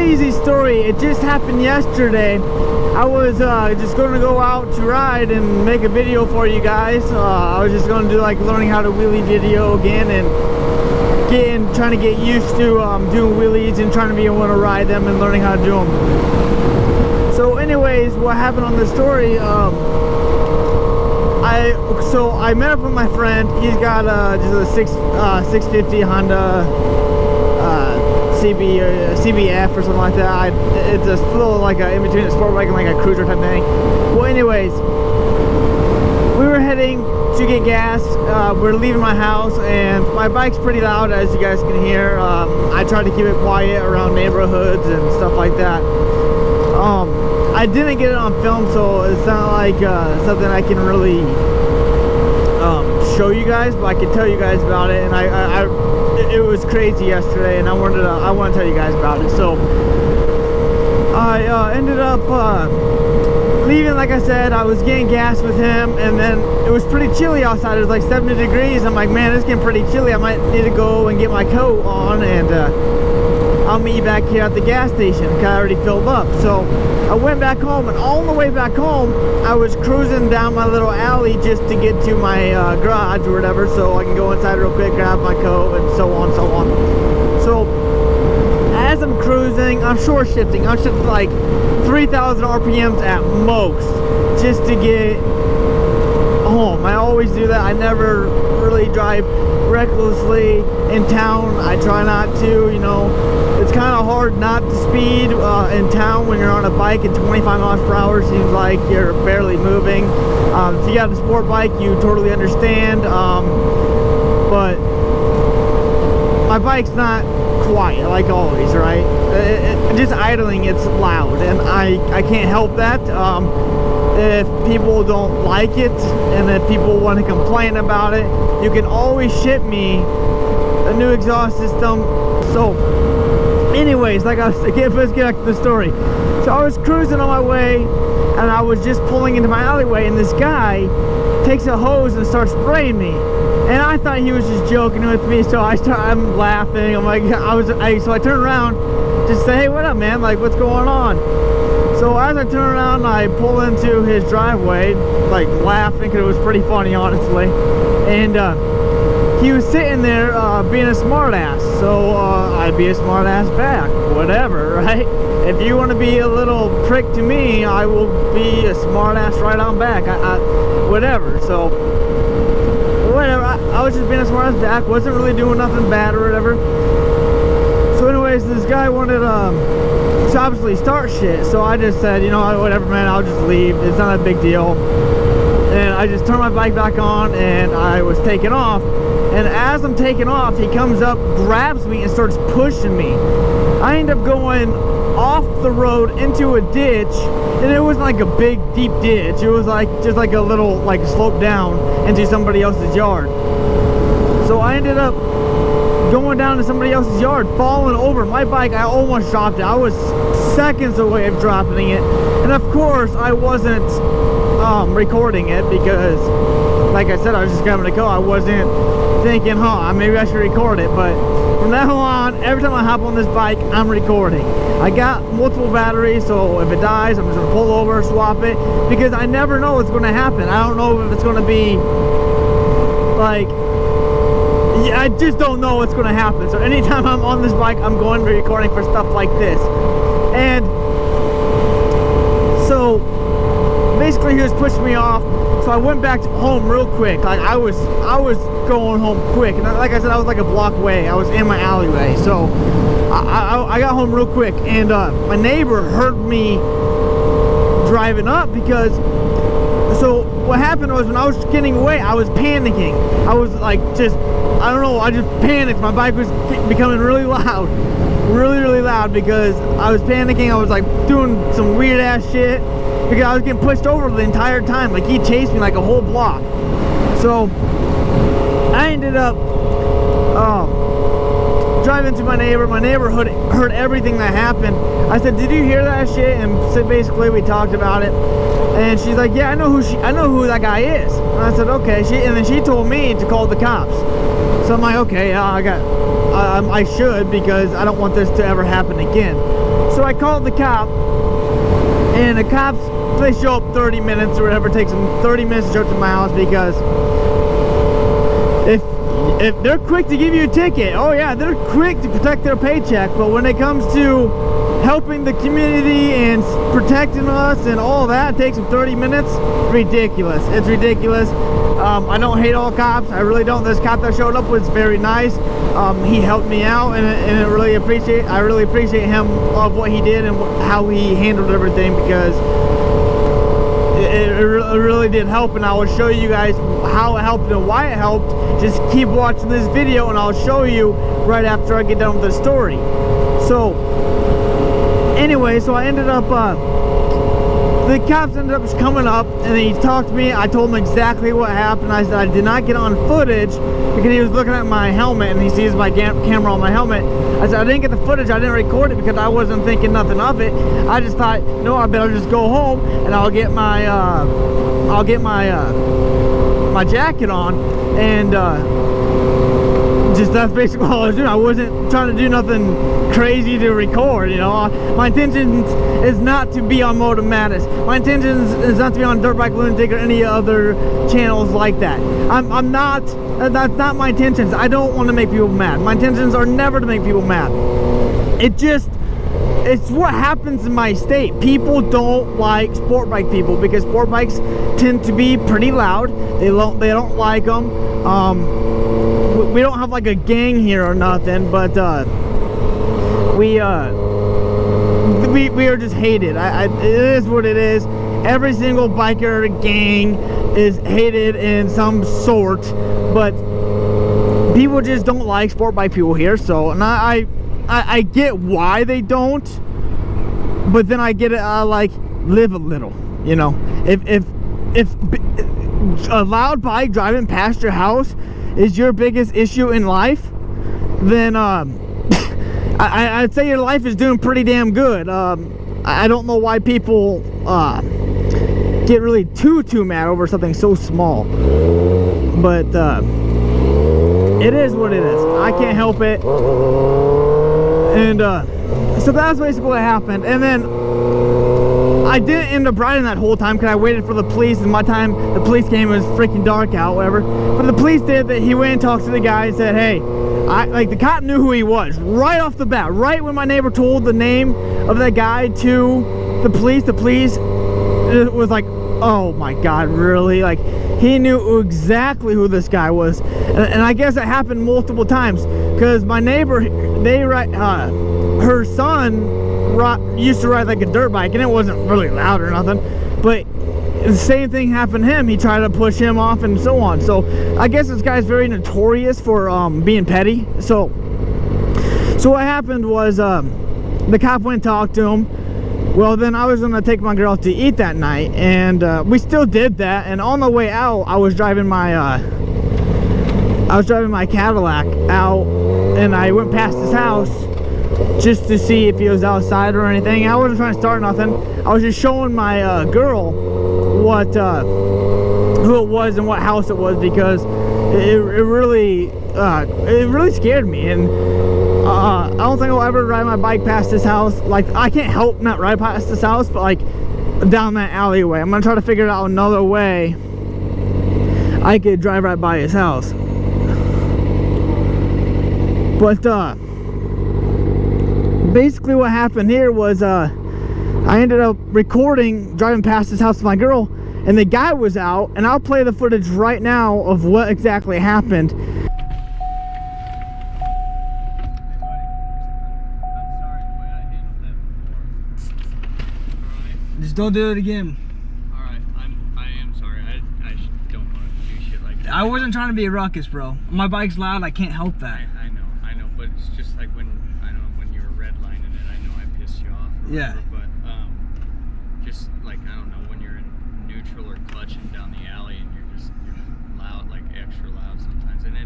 crazy story. It just happened yesterday. I was just going to go out to ride and make a video for you guys. I was just going to do like learning how to wheelie video again and trying to get used to doing wheelies and trying to be able to ride them and learning how to do them. So anyways, what happened on the story, I met up with my friend. He's got just a 650 Honda CBF or something like that. It's a little like in between a sport bike and like a cruiser type thing. Well, anyways, we were heading to get gas. We're leaving my house, and my bike's pretty loud, as you guys can hear. I try to keep it quiet around neighborhoods and stuff like that. I didn't get it on film, so it's not like something I can really show you guys, but I can tell you guys about it. And it was crazy yesterday, and I want to tell you guys about it. So I ended up leaving. Like I said, I was getting gas with him, and then it was pretty chilly outside. It was like 70 degrees. I'm like, man, it's getting pretty chilly. I might need to go and get my coat on, and I'll meet you back here at the gas station because I already filled up. So I went back home, and on the way back home, I was cruising down my little alley just to get to my garage or whatever, so I can go inside real quick, grab my coat, and so on, so on. So as I'm cruising, I'm short shifting. I'm shifting like 3,000 RPMs at most just to get home. I always do that. I never really drive recklessly in town. I try not to, you know. It's kind of hard not to speed in town when you're on a bike at 25 miles per hour. Seems like you're barely moving. If you got a sport bike, you totally understand. But my bike's not quiet like always, right? Just idling, it's loud, and I can't help that. If people don't like it, and if people want to complain about it, you can always ship me a new exhaust system. So anyways, like I was saying, let's get back to the story. So I was cruising on my way, and I was just pulling into my alleyway, and this guy takes a hose and starts spraying me. And I thought he was just joking with me, so I'm laughing. I'm like, so I turn around, just say, hey, what up, man? Like, what's going on? So as I turn around, I pull into his driveway, like laughing, because it was pretty funny, honestly. And he was sitting there being a smart ass, so I'd be a smart ass back, whatever, right? If you want to be a little prick to me, I will be a smart ass right on back, whatever. So whatever, I was just being a smart ass back, wasn't really doing nothing bad or whatever. So anyways, this guy wanted to obviously start shit, so I just said, you know, whatever, man, I'll just leave, it's not a big deal. And I just turned my bike back on, and I was taking off. And as I'm taking off, he comes up, grabs me, and starts pushing me. I end up going off the road into a ditch, and it wasn't like a big, deep ditch. It was like just like a little, like, slope down into somebody else's yard. So I ended up going down to somebody else's yard, falling over. My bike, I almost dropped it. I was seconds away of dropping it. And of course, I wasn't recording it because, like I said, I was just grabbing a coat. I wasn't thinking, maybe I should record it. But from now on, every time I hop on this bike, I'm recording. I got multiple batteries, so if it dies, I'm just gonna pull over, swap it, because I never know what's gonna happen. I don't know if it's gonna be like, I just don't know what's gonna happen. So anytime I'm on this bike, I'm going to be recording for stuff like this. And so basically he was pushing me off, so I went back home real quick. Like I was going home quick, and like I said, I was like a block away. I was in my alleyway, so I got home real quick, and my neighbor heard me driving up, because so what happened was when I was getting away, I was panicking. I was like, I don't know, I just panicked. My bike was becoming really loud, really loud, because I was panicking. I was like doing some weird ass shit, because I was getting pushed over the entire time. Like, he chased me like a whole block. So I ended up driving to my neighbor. My neighbor heard everything that happened. I said, did you hear that shit? And so basically we talked about it, and she's like, yeah, I know who that guy is. And I said, okay. And then she told me to call the cops. So I'm like, okay, I should, because I don't want this to ever happen again. So I called the cop, and the cops, they show up 30 minutes or whatever. It takes them 30 minutes to show up to my house, because if they're quick to give you a ticket, oh yeah, they're quick to protect their paycheck, but when it comes to helping the community and protecting us and all that, it takes them 30 minutes. Ridiculous. It's ridiculous. I don't hate all cops. I really don't. This cop that showed up was very nice. He helped me out, and I really appreciate him of what he did and how he handled everything, because it really did help, and I will show you guys how it helped and why it helped. Just keep watching this video and I'll show you right after I get done with the story. So anyway, so I ended up the cops ended up coming up, and he talked to me. I told him exactly what happened. I said I did not get on footage because he was looking at my helmet and he sees my camera on my helmet. I said I didn't get the footage, I didn't record it because I wasn't thinking nothing of it. I just thought, no, I better just go home and I'll get my my jacket on, and just that's basically all I was doing. I wasn't trying to do nothing crazy to record, you know. My intention is not to be on Moto Madness. My intention is not to be on Dirt Bike Lunatic or any other channels like that. I'm not, that's not my intentions. I don't want to make people mad. My intentions are never to make people mad. It's what happens in my state. People don't like sport bike people because sport bikes tend to be pretty loud. They don't like them. We don't have like a gang here or nothing, but we are just hated. It is what it is. Every single biker gang is hated in some sort, but people just don't like sport bike people here. So, and I get why they don't, but then I get it. I like live a little, you know. If a loud bike driving past your house is your biggest issue in life, then I'd say your life is doing pretty damn good. I don't know why people get really too mad over something so small, but it is what it is. I can't help it. And so that's basically what happened. And then I didn't end up riding that whole time because I waited for the police, and my time the police came, it was freaking dark out, whatever. But the police did that. He went and talked to the guy and said, hey, the cop knew who he was right off the bat. Right when my neighbor told the name of that guy to the police was like, oh my God, really? Like, he knew exactly who this guy was. And I guess it happened multiple times because my neighbor, her son used to ride like a dirt bike, and it wasn't really loud or nothing, but the same thing happened to him. He tried to push him off and so on. So I guess this guy's very notorious for being petty. So what happened was the cop went and talked to him. Well, then I was gonna take my girl to eat that night, and we still did that. And on the way out, I was driving my Cadillac out, and I went past his house just to see if he was outside or anything. I wasn't trying to start nothing. I was just showing my girl who it was and what house it was, because it really scared me. And I don't think I'll ever ride my bike past this house. Like, I can't help not ride past this house, but like down that alleyway. I'm gonna try to figure out another way I could drive right by his house. But basically what happened here was I ended up recording driving past his house with my girl, and the guy was out, and I'll play the footage right now of what exactly happened. Just don't do it again. Alright, I am sorry. I don't want to do shit like that. I wasn't trying to be a ruckus, bro. My bike's loud, I can't help that. I know, but it's just like when you were redlining it, I know I pissed you off. Yeah. But just like, I don't know, when you're in neutral or clutching down the alley and you're loud, like extra loud sometimes. And I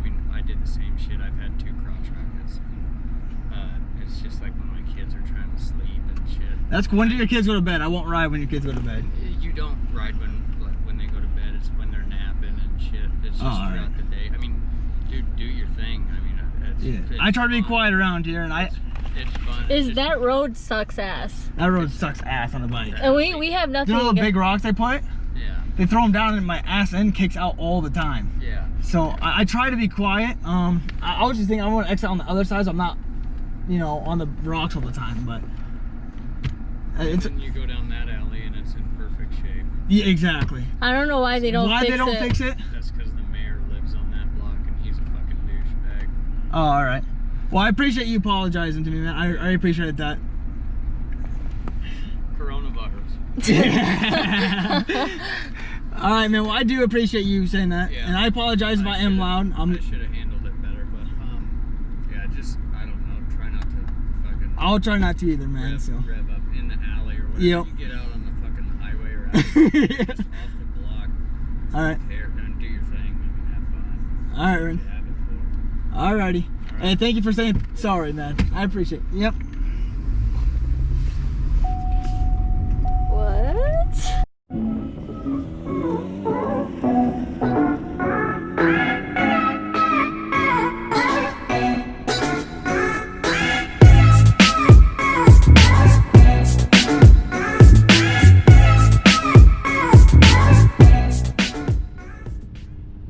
mean, I did the same shit. I've had 2 crotch rockets. It's just like when my kids are trying to sleep and shit. That's when do your kids go to bed? I won't ride when your kids go to bed. You don't ride when they go to bed. It's when they're napping and shit. It's just throughout the day. I mean, do your thing. I mean, I try to be quiet around here, and It's fun. Is It's that road sucks ass. That road sucks ass on a bike. And we have nothing You know the against- big rocks I put? Yeah. They throw them down and my ass end kicks out all the time. Yeah. So I try to be quiet. I was just thinking I want to exit on the other side so I'm not, you know, on the rocks all the time. But it's And you go down that alley and it's in perfect shape. yeah, exactly. I don't know why they don't fix they don't it. fix it? That's because the mayor lives on that block and he's a fucking douchebag. Oh, all right. Well, I appreciate you apologizing to me, man. I appreciate that. Coronavirus. All right, man. Well, I do appreciate you saying that, Yeah. and I apologize if I am loud. I should have handled it better, but yeah, just I don't know. Try not to fucking I'll try not to either, man. So. rev up in the alley or whatever. Yep. You get out on the fucking highway or out just off the block. All right. There and do your thing. I mean, have fun. All right, That's what man. you have it for. Alrighty. Hey, thank you for saying sorry, man. I appreciate it. Yep.